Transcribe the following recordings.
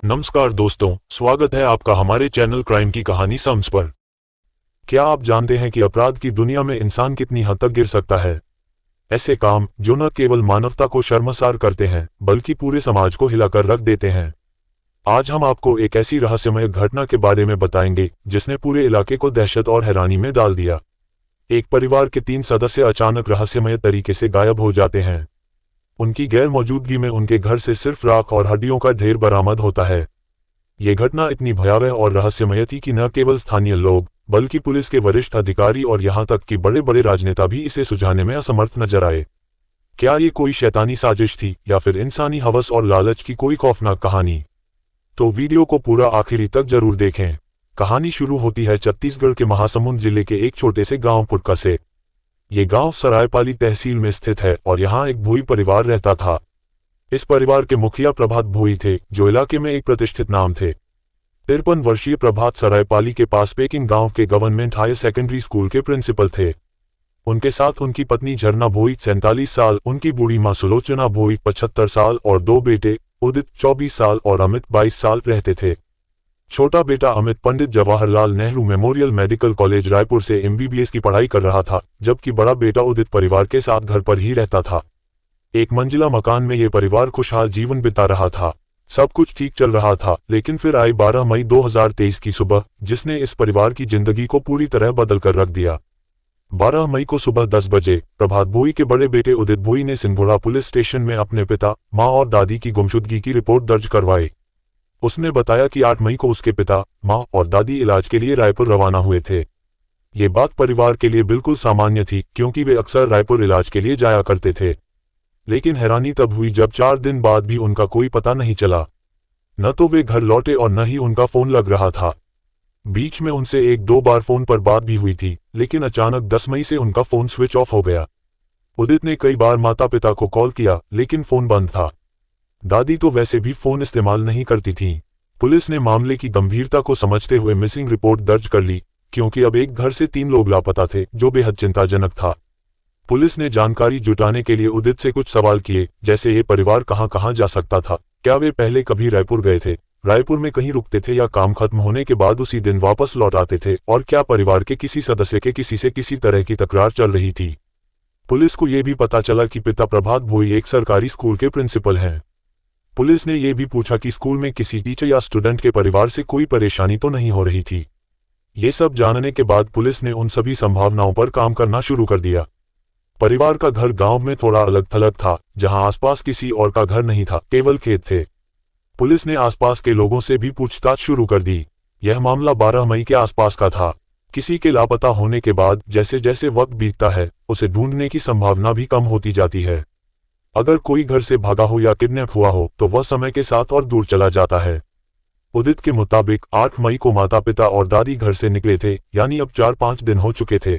नमस्कार दोस्तों, स्वागत है आपका हमारे चैनल क्राइम की कहानी सम्स पर। क्या आप जानते हैं कि अपराध की दुनिया में इंसान कितनी हद तक गिर सकता है? ऐसे काम जो न केवल मानवता को शर्मसार करते हैं बल्कि पूरे समाज को हिलाकर रख देते हैं। आज हम आपको एक ऐसी रहस्यमय घटना के बारे में बताएंगे जिसने पूरे इलाके को दहशत और हैरानी में डाल दिया। एक परिवार के 3 सदस्य अचानक रहस्यमय तरीके से गायब हो जाते हैं। उनकी गैर मौजूदगी में उनके घर से सिर्फ राख और हड्डियों का ढेर बरामद होता है। ये घटना इतनी भयावह और रहस्यमय थी कि न केवल स्थानीय लोग बल्कि पुलिस के वरिष्ठ अधिकारी और यहां तक कि बड़े बड़े राजनेता भी इसे सुलझाने में असमर्थ नजर आए। क्या ये कोई शैतानी साजिश थी या फिर इंसानी हवस और लालच की कोई खौफनाक कहानी? तो वीडियो को पूरा आखिरी तक जरूर देखें। कहानी शुरू होती है छत्तीसगढ़ के महासमुंद जिले के एक छोटे से गांव पुटका से। ये गांव सरायपाली तहसील में स्थित है और यहाँ एक भोई परिवार रहता था। इस परिवार के मुखिया प्रभात भोई थे, जो इलाके में एक प्रतिष्ठित नाम थे। 53 वर्षीय प्रभात सरायपाली के पास पेकिंग गांव के गवर्नमेंट हायर सेकेंडरी स्कूल के प्रिंसिपल थे। उनके साथ उनकी पत्नी झरना भोई 47 साल, उनकी बूढ़ी मां सुलोचना भोई 75 साल और 2 बेटे उदित 24 साल और अमित 22 साल रहते थे। छोटा बेटा Amit Pandit Jawaharlal Nehru memorial medical college Raipur से MBBS की पढ़ाई कर रहा था, जबकि बड़ा बेटा उदित परिवार के साथ घर पर ही रहता था। एक मंजिला मकान में ये परिवार खुशहाल जीवन बिता रहा था। सब कुछ ठीक चल रहा था, लेकिन फिर आई 12 मई 2023 की सुबह, जिसने इस परिवार की जिंदगी को पूरी तरह बदल कर रख दिया। 12 मई को सुबह 10 बजे प्रभात भोई के बड़े बेटे उदित भोई ने सिंघोड़ा पुलिस स्टेशन में अपने पिता, मां और दादी की गुमशुदगी की रिपोर्ट दर्ज करवाई। उसने बताया कि 8 मई को उसके पिता, मां और दादी इलाज के लिए रायपुर रवाना हुए थे। ये बात परिवार के लिए बिल्कुल सामान्य थी, क्योंकि वे अक्सर रायपुर इलाज के लिए जाया करते थे। लेकिन हैरानी तब हुई जब 4 दिन बाद भी उनका कोई पता नहीं चला। न तो वे घर लौटे और न ही उनका फोन लग रहा था। बीच में उनसे 1-2 बार फोन पर बात भी हुई थी, लेकिन अचानक 10 मई से उनका फोन स्विच ऑफ हो गया। उदित ने कई बार माता पिता को कॉल किया, लेकिन फोन बंद था। दादी तो वैसे भी फोन इस्तेमाल नहीं करती थीं। पुलिस ने मामले की गंभीरता को समझते हुए मिसिंग रिपोर्ट दर्ज कर ली, क्योंकि अब एक घर से 3 लोग लापता थे, जो बेहद चिंताजनक था। पुलिस ने जानकारी जुटाने के लिए उदित से कुछ सवाल किए, जैसे ये परिवार कहां जा सकता था, क्या वे पहले कभी रायपुर गए थे, रायपुर में कहीं रुकते थे या काम खत्म होने के बाद उसी दिन वापस लौट आते थे, और क्या परिवार के किसी सदस्य के किसी से किसी तरह की तकरार चल रही थी। पुलिस को यह भी पता चला कि पिता प्रभात भोई एक सरकारी स्कूल के प्रिंसिपल हैं। पुलिस ने यह भी पूछा कि स्कूल में किसी टीचर या स्टूडेंट के परिवार से कोई परेशानी तो नहीं हो रही थी। ये सब जानने के बाद पुलिस ने उन सभी संभावनाओं पर काम करना शुरू कर दिया। परिवार का घर गांव में थोड़ा अलग थलग था, जहां आसपास किसी और का घर नहीं था, केवल खेत थे। पुलिस ने आसपास के लोगों से भी पूछताछ शुरू कर दी। यह मामला 12 मई के आसपास का था। किसी के लापता होने के बाद जैसे जैसे वक्त बीतता है, उसे ढूंढने की संभावना भी कम होती जाती है। अगर कोई घर से भागा हो या किडनैप हुआ हो तो वह समय के साथ और दूर चला जाता है। उदित के मुताबिक 8 मई को माता पिता और दादी घर से निकले थे, यानी अब 4-5 दिन हो चुके थे।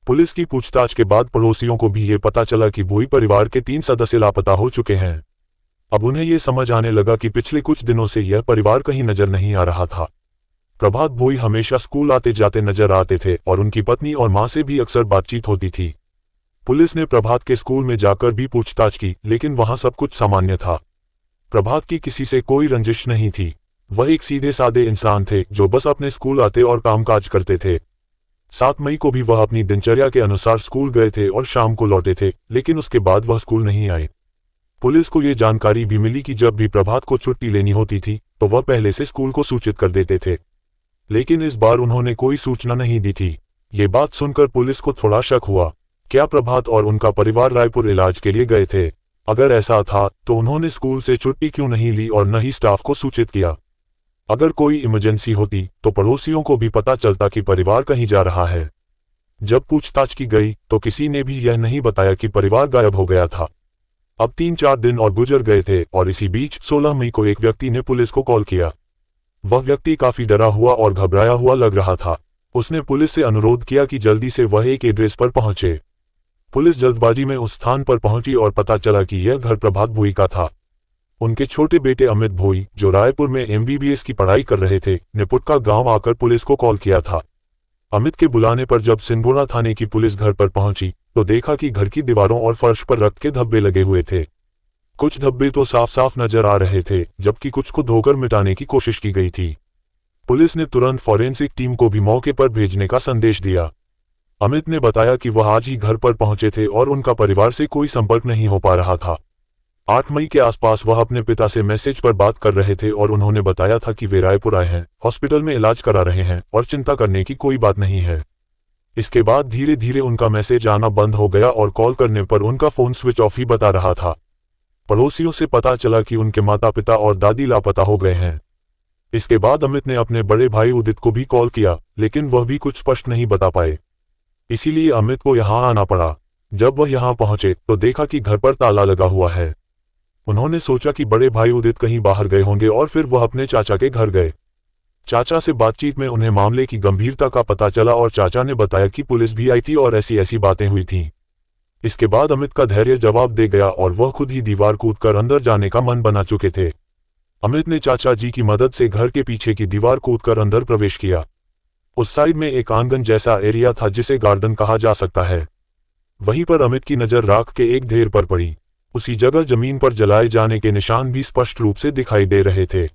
पुलिस की पूछताछ के बाद पड़ोसियों को भी ये पता चला कि भोई परिवार के 3 सदस्य लापता हो चुके हैं। अब उन्हें ये समझ आने लगा कि पिछले कुछ दिनों से यह परिवार कहीं नजर नहीं आ रहा था। प्रभात भोई हमेशा स्कूल आते जाते नजर आते थे और उनकी पत्नी और मां से भी अक्सर बातचीत होती थी। पुलिस ने प्रभात के स्कूल में जाकर भी पूछताछ की, लेकिन वहां सब कुछ सामान्य था। प्रभात की किसी से कोई रंजिश नहीं थी। वह एक सीधे साधे इंसान थे जो बस अपने स्कूल आते और कामकाज करते थे। 7 मई को भी वह अपनी दिनचर्या के अनुसार स्कूल गए थे और शाम को लौटे थे, लेकिन उसके बाद वह स्कूल नहीं आए। पुलिस को ये जानकारी भी मिली कि जब भी प्रभात को छुट्टी लेनी होती थी तो वह पहले से स्कूल को सूचित कर देते थे, लेकिन इस बार उन्होंने कोई सूचना नहीं दी थी। ये बात सुनकर पुलिस को थोड़ा शक हुआ। क्या प्रभात और उनका परिवार रायपुर इलाज के लिए गए थे? अगर ऐसा था तो उन्होंने स्कूल से छुट्टी क्यों नहीं ली और न ही स्टाफ को सूचित किया? अगर कोई इमरजेंसी होती तो पड़ोसियों को भी पता चलता कि परिवार कहीं जा रहा है। जब पूछताछ की गई तो किसी ने भी यह नहीं बताया कि परिवार गायब हो गया था। अब 3-4 दिन और गुजर गए थे और इसी बीच 16 मई को एक व्यक्ति ने पुलिस को कॉल किया। वह व्यक्ति काफी डरा हुआ और घबराया हुआ लग रहा था। उसने पुलिस से अनुरोध किया कि जल्दी से वह एक एड्रेस पर पहुंचे। पुलिस जल्दबाजी में उस स्थान पर पहुंची और पता चला कि यह घर प्रभात भोई का था। उनके छोटे बेटे अमित भोई, जो रायपुर में MBBS की पढ़ाई कर रहे थे, ने पुटका गांव आकर पुलिस को कॉल किया था। अमित के बुलाने पर जब सिंघोड़ा थाने की पुलिस घर पर पहुंची तो देखा कि घर की दीवारों और फर्श पर रक्त के धब्बे लगे हुए थे। कुछ धब्बे तो साफ साफ नजर आ रहे थे, जबकि कुछ को धोकर मिटाने की कोशिश की गई थी। पुलिस ने तुरंत फॉरेंसिक टीम को भी मौके पर भेजने का संदेश दिया। अमित ने बताया कि वह आज ही घर पर पहुंचे थे और उनका परिवार से कोई संपर्क नहीं हो पा रहा था। 8 मई के आसपास वह अपने पिता से मैसेज पर बात कर रहे थे और उन्होंने बताया था कि वे रायपुर आए हैं, हॉस्पिटल में इलाज करा रहे हैं और चिंता करने की कोई बात नहीं है। इसके बाद धीरे धीरे उनका मैसेज आना बंद हो गया और कॉल करने पर उनका फोन स्विच ऑफ ही बता रहा था। पड़ोसियों से पता चला कि उनके माता पिता और दादी लापता हो गए हैं। इसके बाद अमित ने अपने बड़े भाई उदित को भी कॉल किया, लेकिन वह भी कुछ स्पष्ट नहीं बता पाए। इसीलिए अमित को यहां आना पड़ा। जब वह यहां पहुंचे तो देखा कि घर पर ताला लगा हुआ है। उन्होंने सोचा कि बड़े भाई उदित कहीं बाहर गए होंगे और फिर वह अपने चाचा के घर गए। चाचा से बातचीत में उन्हें मामले की गंभीरता का पता चला और चाचा ने बताया कि पुलिस भी आई थी और ऐसी ऐसी बातें हुई थीं। इसके बाद अमित का धैर्य जवाब दे गया और वह खुद ही दीवार कूदकर अंदर जाने का मन बना चुके थे। अमित ने चाचा जी की मदद से घर के पीछे की दीवार कूदकर अंदर प्रवेश किया। उस साइड में एक आंगन जैसा एरिया था जिसे गार्डन कहा जा सकता है। वहीं पर अमित की नजर राख के एक ढेर पर पड़ी। उसी जगह जमीन पर जलाए जाने के निशान भी स्पष्ट रूप से दिखाई दे रहे थे।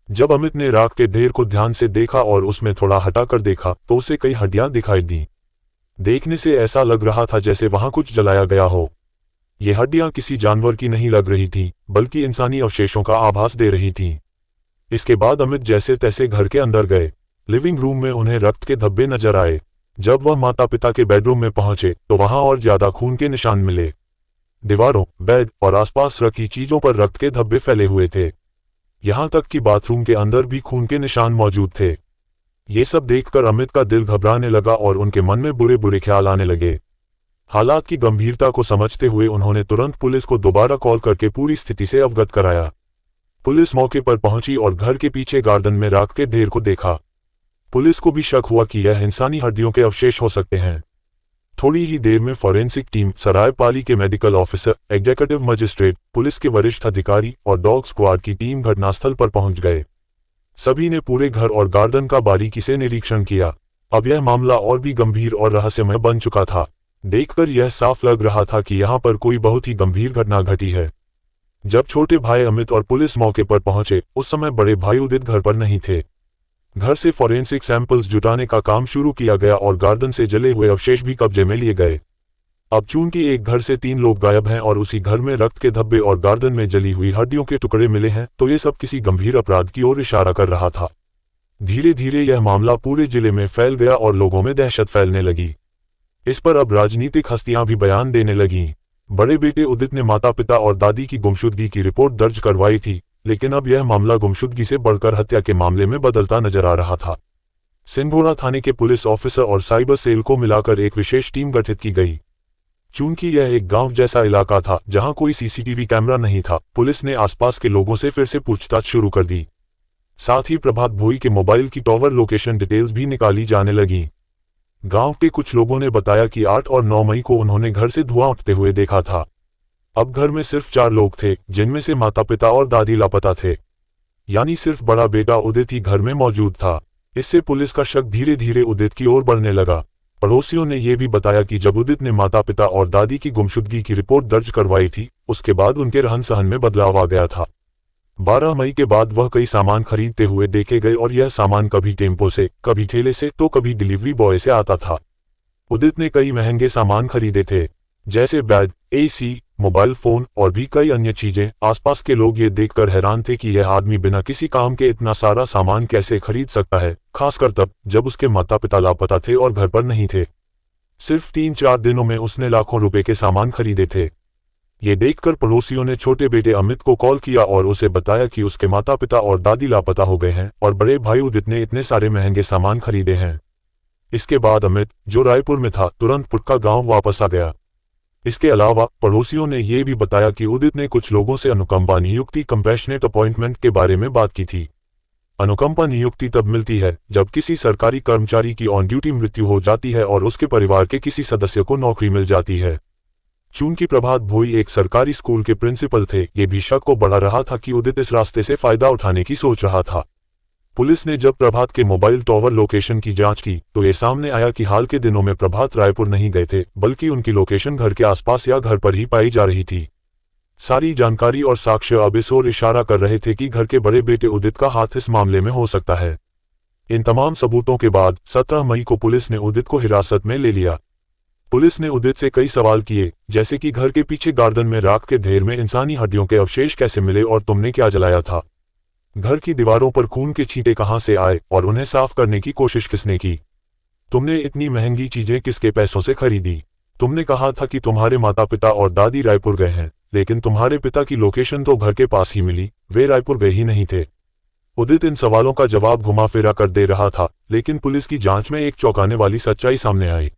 जब अमित ने राख के ढेर को ध्यान से देखा और उसमें थोड़ा हटाकर देखा तो उसे कई हड्डियां दिखाई दी। देखने से ऐसा लग रहा था जैसे वहां कुछ जलाया गया हो। ये हड्डियां किसी जानवर की नहीं लग रही थीं, बल्कि इंसानी अवशेषों का आभास दे रही थीं। इसके बाद अमित जैसे तैसे घर के अंदर गए। लिविंग रूम में उन्हें रक्त के धब्बे नजर आए। जब वह माता पिता के बेडरूम में पहुंचे तो वहां और ज्यादा खून के निशान मिले। दीवारों, बेड और आसपास रखी चीजों पर रक्त के धब्बे फैले हुए थे। यहां तक कि बाथरूम के अंदर भी खून के निशान मौजूद थे। ये सब देखकर अमित का दिल घबराने लगा और उनके मन में बुरे बुरे ख्याल आने लगे। हालात की गंभीरता को समझते हुए उन्होंने तुरंत पुलिस को दोबारा कॉल करके पूरी स्थिति से अवगत कराया। पुलिस मौके पर पहुंची और घर के पीछे गार्डन में राख के ढेर को देखा। पुलिस को भी शक हुआ कि यह इंसानी हड्डियों के अवशेष हो सकते हैं। थोड़ी ही देर में फॉरेंसिक टीम, सरायपाली के medical officer, executive magistrate, police के वरिष्ठ अधिकारी और डॉग स्क्वाड की टीम घटनास्थल पर पहुंच गए। सभी ने पूरे घर और गार्डन का बारीकी से निरीक्षण किया। अब यह मामला और भी गंभीर और रहस्यमय बन चुका था। देखकर यह साफ लग रहा था कि यहाँ पर कोई बहुत ही गंभीर घटना घटी है। जब छोटे भाई अमित और पुलिस मौके पर पहुंचे उस समय बड़े भाई उदित घर पर नहीं थे। घर से फॉरेंसिक सैंपल्स जुटाने का काम शुरू किया गया और गार्डन से जले हुए अवशेष भी कब्जे में लिए गए। अब चूंकि एक घर से 3 लोग गायब हैं और उसी घर में रक्त के धब्बे और गार्डन में जली हुई हड्डियों के टुकड़े मिले हैं, तो ये सब किसी गंभीर अपराध की ओर इशारा कर रहा था। धीरे धीरे यह मामला पूरे जिले में फैल गया और लोगों में दहशत फैलने लगी। इस पर अब राजनीतिक हस्तियां भी बयान देने लगीं। बड़े बेटे उदित ने माता पिता और दादी की गुमशुदगी की रिपोर्ट दर्ज करवाई थी, लेकिन अब यह मामला गुमशुदगी से बढ़कर हत्या के मामले में बदलता नजर आ रहा था। सिंघोड़ा थाने के पुलिस ऑफिसर और साइबर सेल को मिलाकर एक विशेष टीम गठित की गई। चूंकि यह एक गांव जैसा इलाका था जहां कोई सीसीटीवी कैमरा नहीं था, पुलिस ने आसपास के लोगों से फिर से पूछताछ शुरू कर दी। साथ ही प्रभात भोई के मोबाइल की टॉवर लोकेशन डिटेल्स भी निकाली जाने लगी। गांव के कुछ लोगों ने बताया कि 8 और 9 मई को उन्होंने घर से धुआं उठते हुए देखा था। अब घर में सिर्फ 4 लोग थे, जिनमें से माता पिता और दादी लापता थे। यानी सिर्फ बड़ा बेटा उदित ही घर में मौजूद था। इससे पुलिस का शक धीरे धीरे उदित की ओर बढ़ने लगा। पड़ोसियों ने यह भी बताया कि जब उदित ने माता पिता और दादी की गुमशुदगी की रिपोर्ट दर्ज करवाई थी, उसके बाद उनके रहन सहन में बदलाव आ गया था। 12 मई के बाद वह कई सामान खरीदते हुए देखे गए और यह सामान कभी टेम्पो से, कभी ठेले से तो कभी डिलीवरी बॉय से आता था। उदित ने कई महंगे सामान खरीदे थे, जैसे बेड, एसी, मोबाइल फोन और भी कई अन्य चीजें। आसपास के लोग ये देखकर हैरान थे कि यह आदमी बिना किसी काम के इतना सारा सामान कैसे खरीद सकता है, खासकर तब जब उसके माता पिता लापता थे और घर पर नहीं थे। सिर्फ 3-4 दिनों में उसने लाखों रुपए के सामान खरीदे थे। ये देखकर पड़ोसियों ने छोटे बेटे अमित को कॉल किया और उसे बताया कि उसके माता पिता और दादी लापता हो गए हैं और बड़े भाई उदित ने इतने सारे महंगे सामान खरीदे हैं। इसके बाद अमित, जो रायपुर में था, तुरंत पुटका गांव वापस आ गया। इसके अलावा पड़ोसियों ने यह भी बताया कि उदित ने कुछ लोगों से अनुकंपा नियुक्ति, कंपैशनेट अपॉइंटमेंट के बारे में बात की थी। अनुकंपा नियुक्ति तब मिलती है जब किसी सरकारी कर्मचारी की ऑन ड्यूटी मृत्यु हो जाती है और उसके परिवार के किसी सदस्य को नौकरी मिल जाती है। चूंकि प्रभात भोई एक सरकारी स्कूल के प्रिंसिपल थे, ये भी शक को बढ़ा रहा था कि उदित इस रास्ते से फायदा उठाने की सोच रहा था। पुलिस ने जब प्रभात के मोबाइल टॉवर लोकेशन की जांच की तो ये सामने आया कि हाल के दिनों में प्रभात रायपुर नहीं गए थे, बल्कि उनकी लोकेशन घर के आसपास या घर पर ही पाई जा रही थी। सारी जानकारी और साक्ष्य अब इस ओर इशारा कर रहे थे कि घर के बड़े बेटे उदित का हाथ इस मामले में हो सकता है। इन तमाम सबूतों के बाद 17 मई को पुलिस ने उदित को हिरासत में ले लिया। पुलिस ने उदित से कई सवाल किए, जैसे कि घर के पीछे गार्डन में राख के ढेर में इंसानी हड्डियों के अवशेष कैसे मिले और तुमने क्या जलाया था? घर की दीवारों पर खून के छींटे कहां से आए और उन्हें साफ करने की कोशिश किसने की? तुमने इतनी महंगी चीजें किसके पैसों से खरीदी? तुमने कहा था कि तुम्हारे माता पिता और दादी रायपुर गए हैं, लेकिन तुम्हारे पिता की लोकेशन तो घर के पास ही मिली, वे रायपुर गए ही नहीं थे। उदित इन सवालों का जवाब घुमा फिरा कर दे रहा था, लेकिन पुलिस की जांच में एक चौंकाने वाली सच्चाई सामने आई।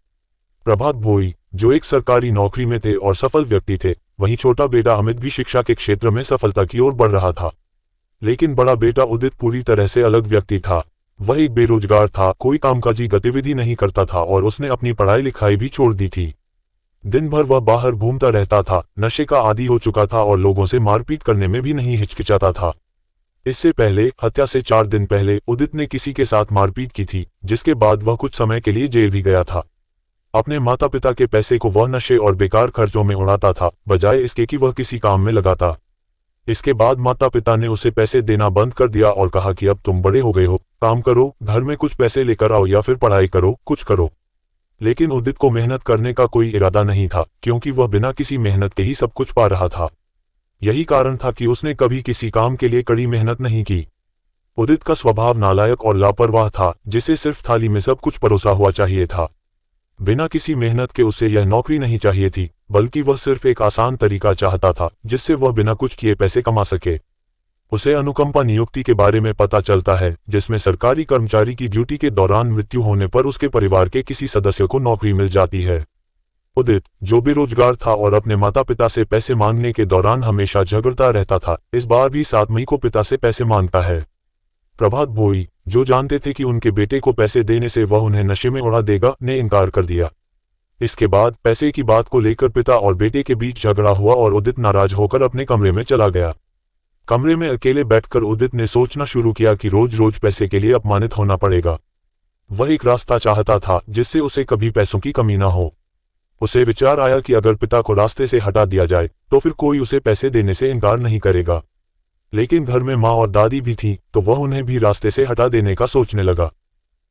प्रभात भोई, जो एक सरकारी नौकरी में थे और सफल व्यक्ति थे, वहीं छोटा बेटा अमित भी शिक्षा के क्षेत्र में सफलता की ओर बढ़ रहा था। लेकिन बड़ा बेटा उदित पूरी तरह से अलग व्यक्ति था। वह एक बेरोजगार था, कोई कामकाजी गतिविधि नहीं करता था और उसने अपनी पढ़ाई लिखाई भी छोड़ दी थी। दिन भर वह बाहर घूमता रहता था, नशे का आदी हो चुका था और लोगों से मारपीट करने में भी नहीं हिचकिचाता था। इससे पहले, हत्या से 4 दिन पहले, उदित ने किसी के साथ मारपीट की थी, जिसके बाद वह कुछ समय के लिए जेल भी गया था। अपने माता पिता के पैसे को वह नशे और बेकार खर्चों में उड़ाता था, बजाय इसके कि वह किसी काम में लगाता। इसके बाद माता पिता ने उसे पैसे देना बंद कर दिया और कहा कि अब तुम बड़े हो गए हो, काम करो, घर में कुछ पैसे लेकर आओ या फिर पढ़ाई करो, कुछ करो। लेकिन उदित को मेहनत करने का कोई इरादा नहीं था, क्योंकि वह बिना किसी मेहनत के ही सब कुछ पा रहा था। यही कारण था कि उसने कभी किसी काम के लिए कड़ी मेहनत नहीं की। उदित का स्वभाव नालायक और लापरवाह था, जिसे सिर्फ थाली में सब कुछ परोसा हुआ चाहिए था। बिना किसी मेहनत के उसे यह नौकरी नहीं चाहिए थी, बल्कि वह सिर्फ एक आसान तरीका चाहता था, जिससे वह बिना कुछ किए पैसे कमा सके। उसे अनुकंपा नियुक्ति के बारे में पता चलता है, जिसमें सरकारी कर्मचारी की ड्यूटी के दौरान मृत्यु होने पर उसके परिवार के किसी सदस्य को नौकरी मिल जाती है। उदित, जो बेरोजगार था और अपने माता पिता से पैसे मांगने के दौरान हमेशा झगड़ता रहता था, इस बार भी 7 मई को पिता से पैसे मांगता है। प्रभात भोई, जो जानते थे कि उनके बेटे को पैसे देने से वह उन्हें नशे में उड़ा देगा, ने इनकार कर दिया। इसके बाद पैसे की बात को लेकर पिता और बेटे के बीच झगड़ा हुआ और उदित नाराज होकर अपने कमरे में चला गया। कमरे में अकेले बैठकर उदित ने सोचना शुरू किया कि रोज रोज पैसे के लिए अपमानित होना पड़ेगा। वह एक रास्ता चाहता था जिससे उसे कभी पैसों की कमी ना हो। उसे विचार आया कि अगर पिता को रास्ते से हटा दिया जाए तो फिर कोई उसे पैसे देने से इनकार नहीं करेगा। लेकिन घर में माँ और दादी भी थीं, तो वह उन्हें भी रास्ते से हटा देने का सोचने लगा।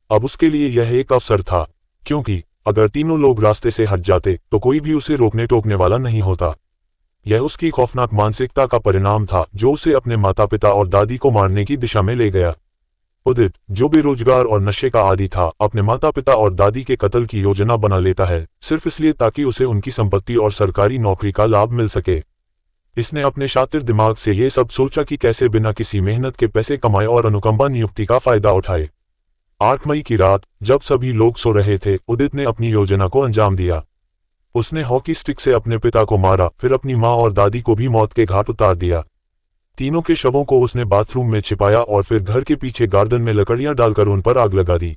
अब उसके लिए यह एक अवसर था, क्योंकि अगर तीनों लोग रास्ते से हट जाते तो कोई भी उसे रोकने टोकने वाला नहीं होता। यह उसकी खौफनाक मानसिकता का परिणाम था, जो उसे अपने माता पिता और दादी को मारने की दिशा में ले गया। उदित, जो बेरोजगार और नशे का आदी था, अपने माता पिता और दादी के कत्ल की योजना बना लेता है, सिर्फ इसलिए ताकि उसे उनकी संपत्ति और सरकारी नौकरी का लाभ मिल सके। इसने अपने शातिर दिमाग से ये सब सोचा कि कैसे बिना किसी मेहनत के पैसे कमाए और अनुकंपा नियुक्ति का फायदा उठाए। 8 मई की रात, जब सभी लोग सो रहे थे, उदित ने अपनी योजना को अंजाम दिया। उसने हॉकी स्टिक से अपने पिता को मारा, फिर अपनी माँ और दादी को भी मौत के घाट उतार दिया। तीनों के शवों को उसने बाथरूम में छिपाया और फिर घर के पीछे गार्डन में लकड़ियां डालकर उन पर आग लगा दी।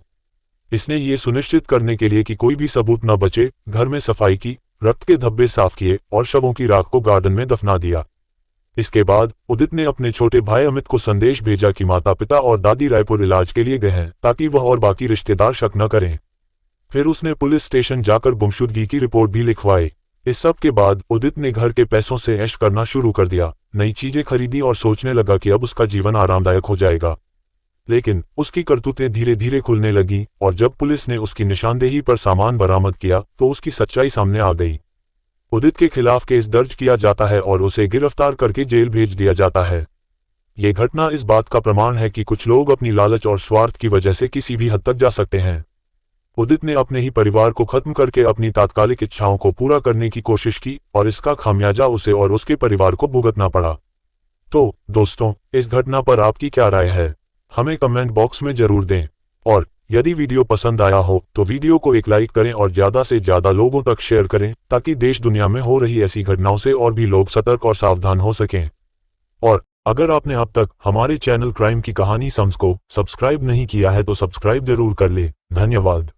इसने ये सुनिश्चित करने के लिए कि कोई भी सबूत न बचे, घर में सफाई की, रक्त के धब्बे साफ किए और शवों की राख को गार्डन में दफना दिया। इसके बाद उदित ने अपने छोटे भाई अमित को संदेश भेजा कि माता पिता और दादी रायपुर इलाज के लिए गए हैं, ताकि वह और बाकी रिश्तेदार शक न करें। फिर उसने पुलिस स्टेशन जाकर गुमशुदगी की रिपोर्ट भी लिखवाई। इस सब के बाद उदित ने घर के पैसों से ऐश करना शुरू कर दिया, नई चीजें खरीदी और सोचने लगा कि अब उसका जीवन आरामदायक हो जाएगा। लेकिन उसकी करतूतें धीरे धीरे खुलने लगी और जब पुलिस ने उसकी निशानदेही पर सामान बरामद किया तो उसकी सच्चाई सामने आ गई। उदित के खिलाफ केस दर्ज किया जाता है और उसे गिरफ्तार करके जेल भेज दिया जाता है। ये घटना इस बात का प्रमाण है कि कुछ लोग अपनी लालच और स्वार्थ की वजह से किसी भी हद तक जा सकते हैं। उदित ने अपने ही परिवार को खत्म करके अपनी तात्कालिक इच्छाओं को पूरा करने की कोशिश की और इसका खामियाजा उसे और उसके परिवार को भुगतना पड़ा। तो दोस्तों, इस घटना पर आपकी क्या राय है, हमें कमेंट बॉक्स में जरूर दें। और यदि वीडियो पसंद आया हो तो वीडियो को एक लाइक करें और ज़्यादा से ज़्यादा लोगों तक शेयर करें, ताकि देश दुनिया में हो रही ऐसी घटनाओं से और भी लोग सतर्क और सावधान हो सकें। और अगर आपने अब तक हमारे चैनल क्राइम की कहानी सम्स को सब्सक्राइब नहीं किया है तो सब्सक्राइब जरूर कर ले। धन्यवाद।